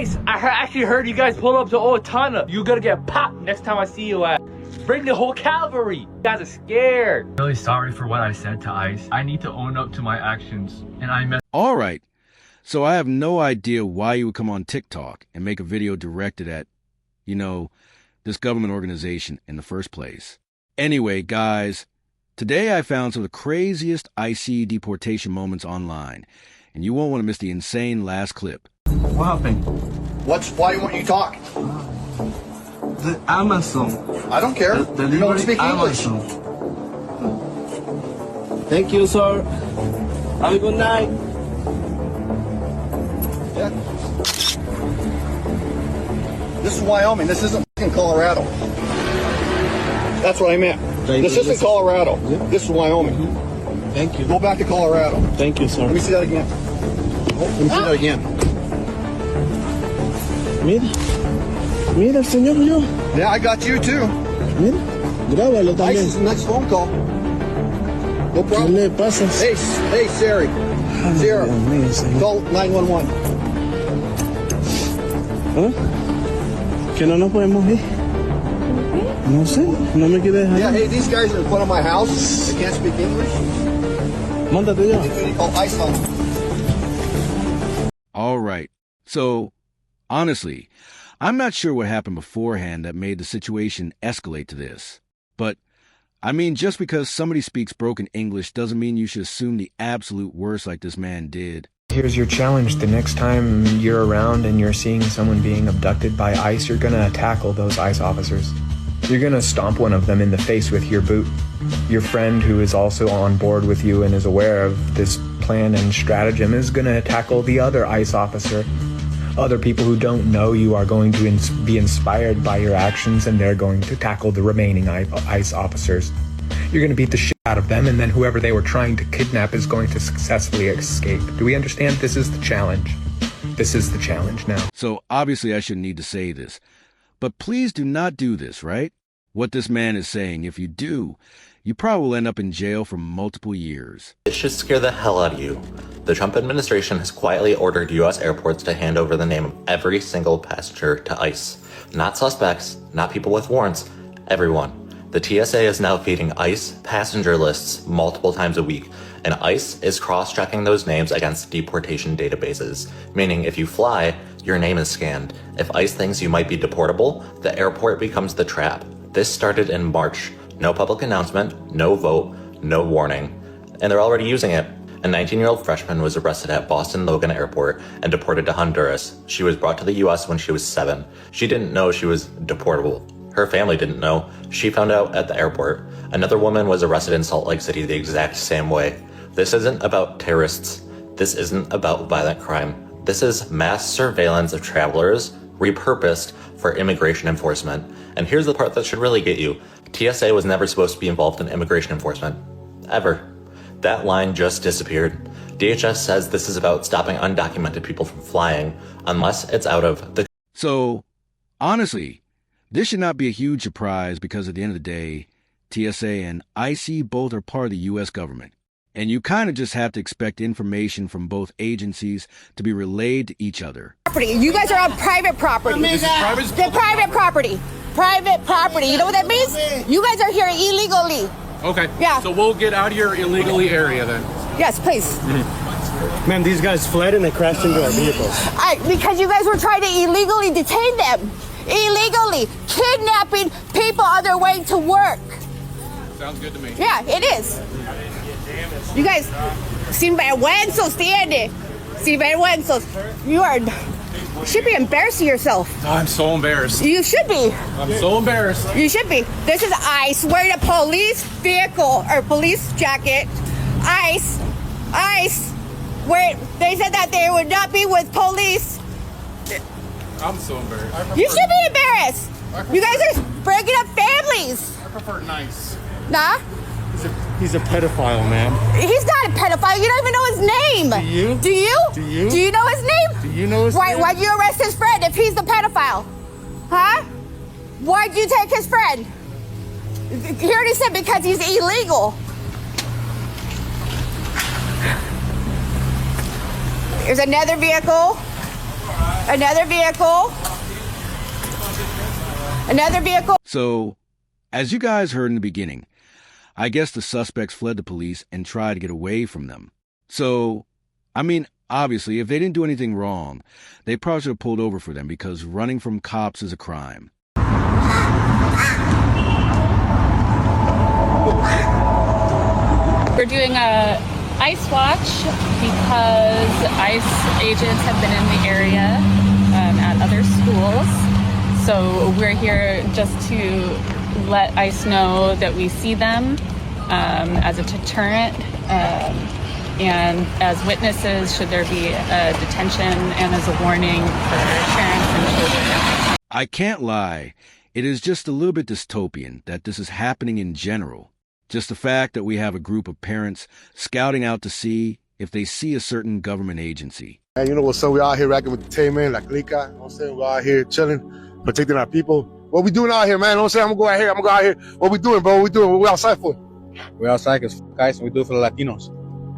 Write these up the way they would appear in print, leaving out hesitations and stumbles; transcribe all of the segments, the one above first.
Ice, I actually heard you guys pull up to Otana. You gonna get popped next time I see you at. Bring the whole cavalry. You guys are scared. Really sorry for what I said to Ice. I need to own up to my actions, and I messed. All right. So I have no idea why you would come on TikTok and make a video directed at, this government organization in the first place. Anyway, guys, today I found some of the craziest IC deportation moments online, and you won't want to miss the insane last clip. What happened? Why won't you talk? The Amazon. I don't care. You don't speak English. Thank you, sir. Have a good night. Yeah. This is Wyoming. This isn't fucking Colorado. That's what I meant. This isn't Colorado. This is Wyoming. Thank you. Go back to Colorado. Thank you, sir. Let me see that again. Let me see that again. Mira, señor, yo. Yeah, I got you too. Mira, grábalo Ice también. is the next phone call. No ¿Qué problem. le pasa? Hey, Siri. Sierra, Dios mío, señor. call 911. ¿Ah? ¿Que no nos podemos ir? No sé, no me quieres dejar. Yeah, hey, these guys are in front of my house. They can't speak English. Mándate ya. They call ICE on. All right. So, honestly, I'm not sure what happened beforehand that made the situation escalate to this. But, just because somebody speaks broken English doesn't mean you should assume the absolute worst like this man did. Here's your challenge. The next time you're around and you're seeing someone being abducted by ICE, you're gonna tackle those ICE officers. You're gonna stomp one of them in the face with your boot. Your friend who is also on board with you and is aware of this plan and stratagem is gonna tackle the other ICE officer. Other people who don't know you are going to be inspired by your actions, and they're going to tackle the remaining ICE officers. You're going to beat the shit out of them, and then whoever they were trying to kidnap is going to successfully escape. Do we understand? This is the challenge. This is the challenge now. So, obviously I shouldn't need to say this. But please do not do this, right? What this man is saying, if you do, you probably will end up in jail for multiple years. It should scare the hell out of you. The Trump administration has quietly ordered U.S. airports to hand over the name of every single passenger to ICE. Not suspects, not people with warrants, everyone. The TSA is now feeding ICE passenger lists multiple times a week, and ICE is cross-checking those names against deportation databases, meaning if you fly, your name is scanned. If ICE thinks you might be deportable, the airport becomes the trap. This started in March. No public announcement, no vote, no warning. And they're already using it. A 19-year-old freshman was arrested at Boston Logan Airport and deported to Honduras. She was brought to the US when she was 7. She didn't know she was deportable. Her family didn't know. She found out at the airport. Another woman was arrested in Salt Lake City the exact same way. This isn't about terrorists. This isn't about violent crime. This is mass surveillance of travelers repurposed for immigration enforcement. And here's the part that should really get you. TSA was never supposed to be involved in immigration enforcement. Ever. That line just disappeared. DHS says this is about stopping undocumented people from flying, unless it's out of the... So, honestly, this should not be a huge surprise because at the end of the day, TSA and IC both are part of the U.S. government. And you kind of just have to expect information from both agencies to be relayed to each other. You guys are on private property. This is private? The private property. Private property. You know what that means? You guys are here illegally. Okay. Yeah. So we'll get out of your illegally area then. Yes, please. Ma'am, these guys fled and they crashed into our vehicles. Because you guys were trying to illegally detain them. Illegally. Kidnapping people on their way to work. Sounds good to me. Yeah, it is. You guys, sinvergüenzos tiene. Sinvergüenzos. You should be embarrassing yourself. I'm so embarrassed. You should be. I'm so embarrassed. You should be. This is ICE wearing a police vehicle or police jacket. ICE. Where they said that they would not be with police. I'm so embarrassed. You should be embarrassed. You guys are breaking up families. I prefer nice. Nah. He's a pedophile, ma'am. He's not a pedophile. You don't even know his name. Do you? Do you? Do you? Do you know his name? Do you know his name? Why'd you arrest his friend if he's the pedophile? Huh? Why'd you take his friend? He already said because he's illegal. There's another vehicle. Another vehicle. Another vehicle. So, as you guys heard in the beginning, I guess the suspects fled the police and tried to get away from them. So, I mean, obviously, if they didn't do anything wrong, they probably should have pulled over for them because running from cops is a crime. We're doing a ICE watch because ICE agents have been in the area at other schools. So we're here just to let ICE know that we see them as a deterrent and as witnesses should there be a detention and as a warning for parents and children. I can't lie, it is just a little bit dystopian that this is happening in general. Just the fact that we have a group of parents scouting out to see if they see a certain government agency. And you know what's up? We're out here racking with Deported, like Lika. You know what I'm saying? We're out here chilling, protecting our people. What we doing out here, man? You know what I'm saying? I'm gonna go out here. What we doing, bro? What we doing? What we outside for? We're outside because guys, we do it for the Latinos.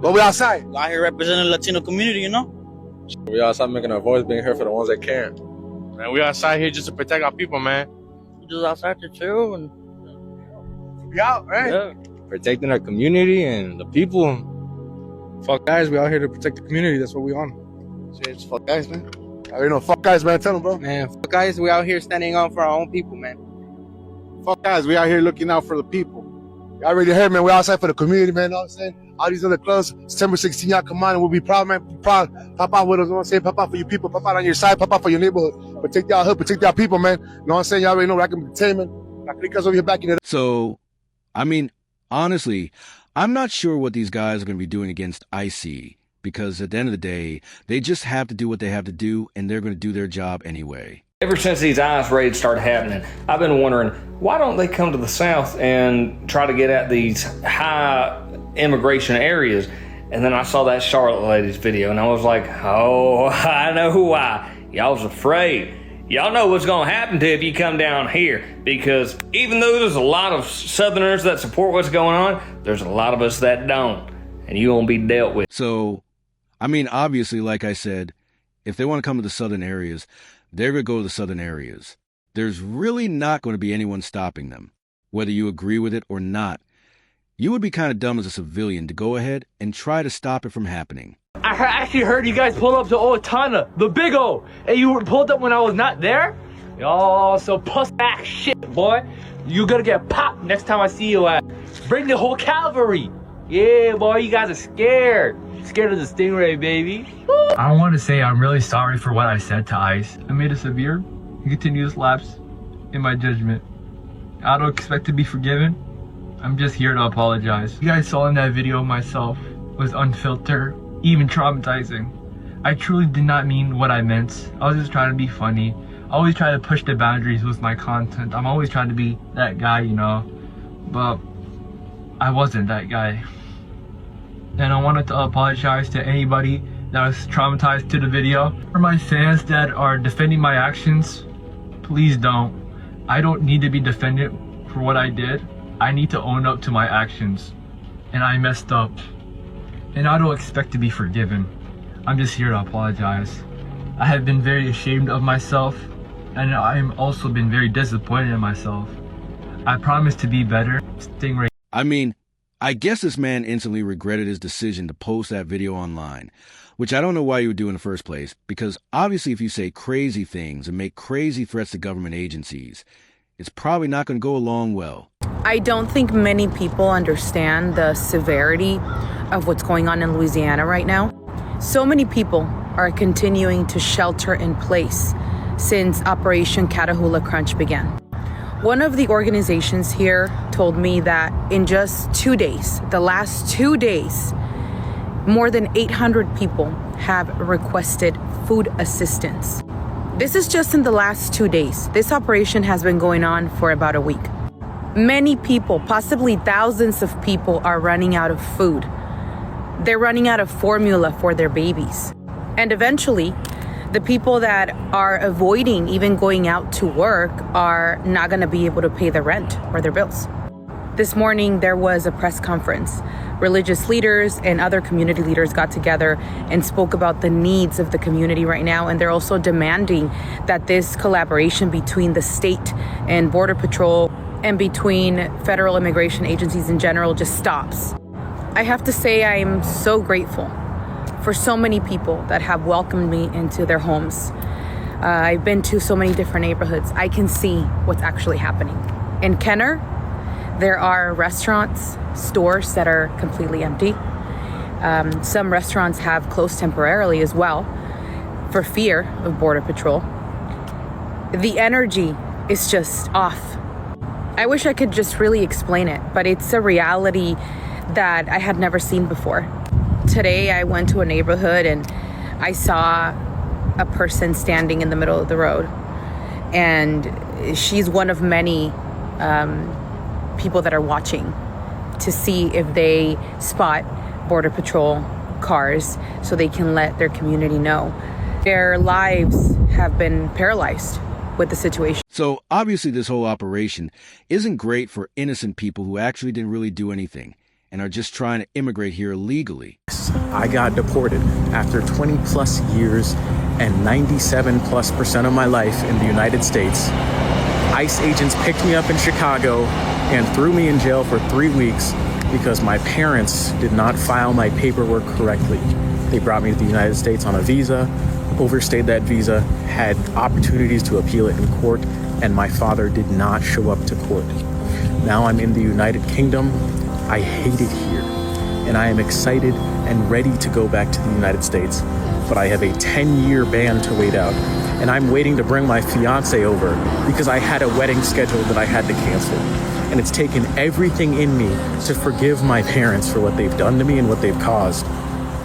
What we outside? We're out here representing the Latino community, you know? We outside making our voice being heard for the ones that can. Man, we outside here just to protect our people, man. We just outside to chill and We out, right? yeah, protecting our community and the people. Fuck guys, we out here to protect the community. That's what we on. Shit, fuck guys, man. I already know. Fuck guys, man. Tell them, bro. Man, fuck guys, we out here standing up for our own people, man. Fuck guys, we out here looking out for the people. You already heard, man. We're outside for the community, man. You know what I'm saying? All these other clubs, September 16, y'all come on and we'll be proud, man. Be proud. Pop out with us, you know what I'm saying? Pop out for your people. Pop out on your side. Pop out for your neighborhood. Protect y'all hood. Protect y'all people, man. You know what I'm saying? Y'all already know Racking Entertainment. Like Lika's over here backing it up. So, I mean, honestly, I'm not sure what these guys are going to be doing against IC, because at the end of the day, they just have to do what they have to do, and they're going to do their job anyway. Ever since these ICE raids started happening, I've been wondering, why don't they come to the South and try to get at these high immigration areas? And then I saw that Charlotte lady's video, and I was like, oh, I know why. Y'all's afraid. Y'all know what's going to happen to you if you come down here, because even though there's a lot of Southerners that support what's going on, there's a lot of us that don't, and you won't be dealt with. So, I mean, obviously, like I said, if they want to come to the southern areas, they're going to go to the southern areas. There's really not going to be anyone stopping them, whether you agree with it or not. You would be kind of dumb as a civilian to go ahead and try to stop it from happening. I actually heard you guys pull up to Tana, the big O, and you pulled up when I was not there? Oh, so puss back shit, boy. You gonna get popped next time I see you at. Bring the whole cavalry. Yeah, boy, you guys are scared. Scared of the stingray, baby. I want to say I'm really sorry for what I said to ICE. I made a severe and continuous lapse in my judgment. I don't expect to be forgiven. I'm just here to apologize. You guys saw in that video myself was unfiltered, even traumatizing. I truly did not mean what I meant. I was just trying to be funny. I always try to push the boundaries with my content. I'm always trying to be that guy, you know, but I wasn't that guy. And I wanted to apologize to anybody that was traumatized to the video. For my fans that are defending my actions, please don't. I don't need to be defended for what I did. I need to own up to my actions. And I messed up. And I don't expect to be forgiven. I'm just here to apologize. I have been very ashamed of myself, and I've also been very disappointed in myself. I promise to be better. Stingray. I mean, I guess this man instantly regretted his decision to post that video online, which I don't know why you would do in the first place, because obviously if you say crazy things and make crazy threats to government agencies, it's probably not going to go along well. I don't think many people understand the severity of what's going on in Louisiana right now. So many people are continuing to shelter in place since Operation Catahoula Crunch began. One of the organizations here told me that in just 2 days, the last 2 days, more than 800 people have requested food assistance. This is just in the last 2 days. This operation has been going on for about a week. Many people, possibly thousands of people, are running out of food. They're running out of formula for their babies. And eventually, the people that are avoiding even going out to work are not going to be able to pay their rent or their bills. This morning, there was a press conference religious leaders and other community leaders got together and spoke about the needs of the community right now. And they're also demanding that this collaboration between the state and Border Patrol and between federal immigration agencies in general just stops. I have to say I'm so grateful for so many people that have welcomed me into their homes. I've been to so many different neighborhoods. I can see what's actually happening. In Kenner, there are restaurants, stores that are completely empty. Some restaurants have closed temporarily as well for fear of Border Patrol. The energy is just off. I wish I could just really explain it, but it's a reality that I had never seen before. Today, I went to a neighborhood and I saw a person standing in the middle of the road. And she's one of many people that are watching to see if they spot Border Patrol cars so they can let their community know. Their lives have been paralyzed with the situation. So obviously this whole operation isn't great for innocent people who actually didn't really do anything and are just trying to immigrate here illegally. I got deported after 20 plus years and 97+% of my life in the United States. ICE agents picked me up in Chicago and threw me in jail for 3 weeks because my parents did not file my paperwork correctly. They brought me to the United States on a visa, overstayed that visa, had opportunities to appeal it in court, and my father did not show up to court. Now I'm in the United Kingdom. I hate it here, and I am excited and ready to go back to the United States, but I have a 10-year ban to wait out, and I'm waiting to bring my fiance over because I had a wedding scheduled that I had to cancel. And it's taken everything in me to forgive my parents for what they've done to me and what they've caused.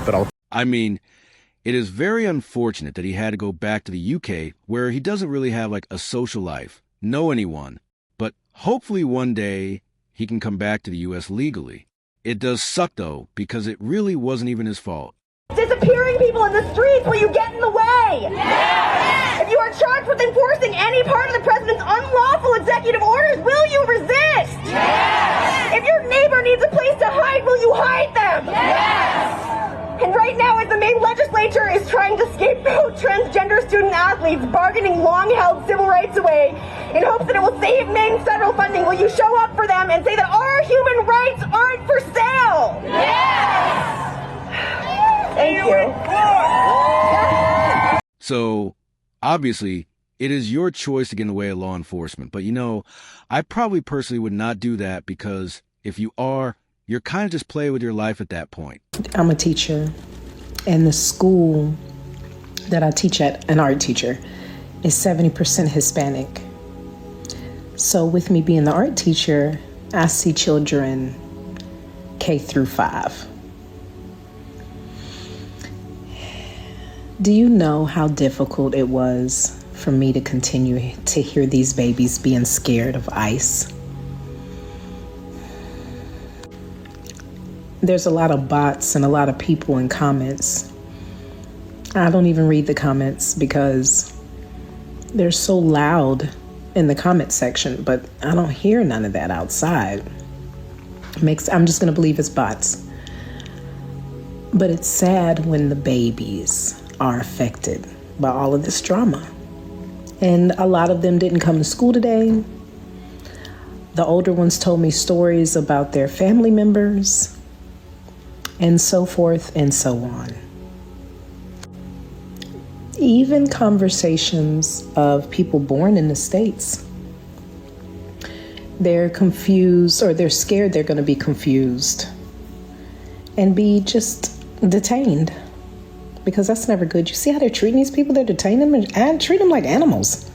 But I mean, it is very unfortunate that he had to go back to the UK where he doesn't really have like a social life, know anyone. But hopefully one day he can come back to the US legally. It does suck though, because it really wasn't even his fault. Disappearing people in the streets, will you get in the way? Yes! If you are charged with enforcing any part of the president's unlawful executive orders, will you resist? Yes! If your neighbor needs a place to hide, will you hide them? Yes! And right now, as the Maine legislature is trying to scapegoat transgender student athletes, bargaining long-held civil rights away in hopes that it will save Maine's federal funding, will you show up for them and say that our human rights aren't for sale? Yes! Thank you. So, obviously, it is your choice to get in the way of law enforcement. But, you know, I probably personally would not do that because if you are, you're kind of just playing with your life at that point. I'm a teacher, and the school that I teach at, an art teacher, is 70% Hispanic. So with me being the art teacher, I see children K through 5. Do you know how difficult it was for me to continue to hear these babies being scared of ICE? There's a lot of bots and a lot of people in comments. I don't even read the comments because they're so loud in the comment section, but I don't hear none of that outside. I'm just gonna believe it's bots. But it's sad when the babies are affected by all of this drama. And a lot of them didn't come to school today. The older ones told me stories about their family members, and so forth and so on. Even conversations of people born in the States. They're confused, or they're scared they're gonna be confused and be just detained. Because that's never good. You see how they're treating these people? They're detaining them and treat them like animals.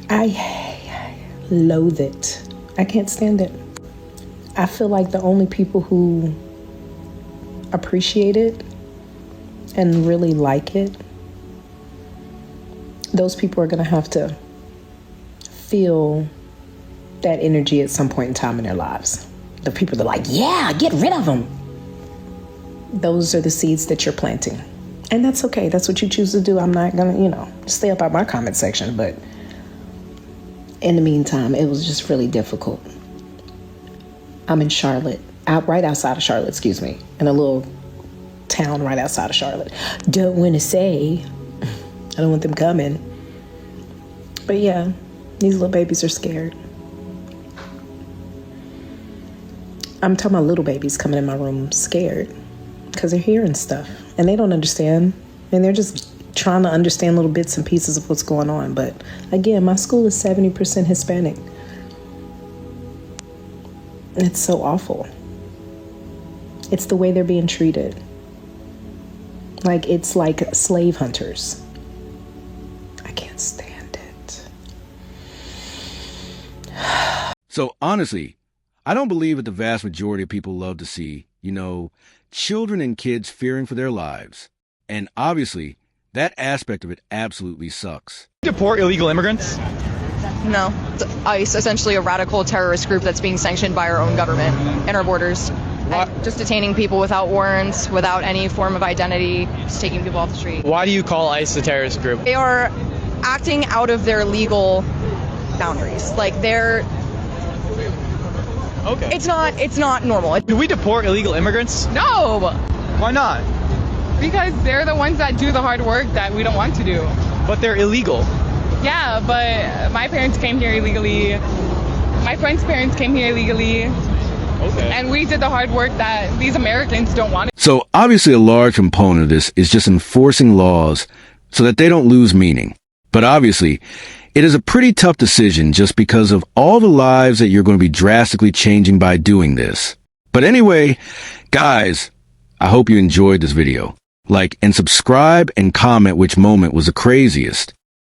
I loathe it. I can't stand it. I feel like the only people who appreciate it and really like it, those people are gonna have to feel that energy at some point in time in their lives. The people that are like, yeah, get rid of them. Those are the seeds that you're planting. And that's okay. That's what you choose to do. I'm not gonna, stay up out my comment section. But in the meantime, it was just really difficult. I'm in Charlotte. right outside of Charlotte, excuse me, in a little town right outside of Charlotte. Don't want to say. I don't want them coming. But yeah, these little babies are scared. I'm talking about little babies coming in my room scared because they're hearing stuff and they don't understand. And they're just trying to understand little bits and pieces of what's going on. But again, my school is 70% Hispanic. It's so awful. It's the way they're being treated. Like, it's like slave hunters. I can't stand it. So honestly, I don't believe that the vast majority of people love to see, children and kids fearing for their lives. And obviously, that aspect of it absolutely sucks. Deport illegal immigrants? No. It's ICE, essentially a radical terrorist group that's being sanctioned by our own government and our borders. And just detaining people without warrants, without any form of identity, just taking people off the street. Why do you call ICE a terrorist group? They are acting out of their legal boundaries. Like, they're... Okay. It's not normal. Do we deport illegal immigrants? No! Why not? Because they're the ones that do the hard work that we don't want to do. But they're illegal. Yeah, but my parents came here illegally. My friend's parents came here illegally. Okay. And we did the hard work that these Americans don't want. So obviously a large component of this is just enforcing laws so that they don't lose meaning. But obviously, it is a pretty tough decision just because of all the lives that you're going to be drastically changing by doing this. But anyway, guys, I hope you enjoyed this video. Like and subscribe and comment which moment was the craziest.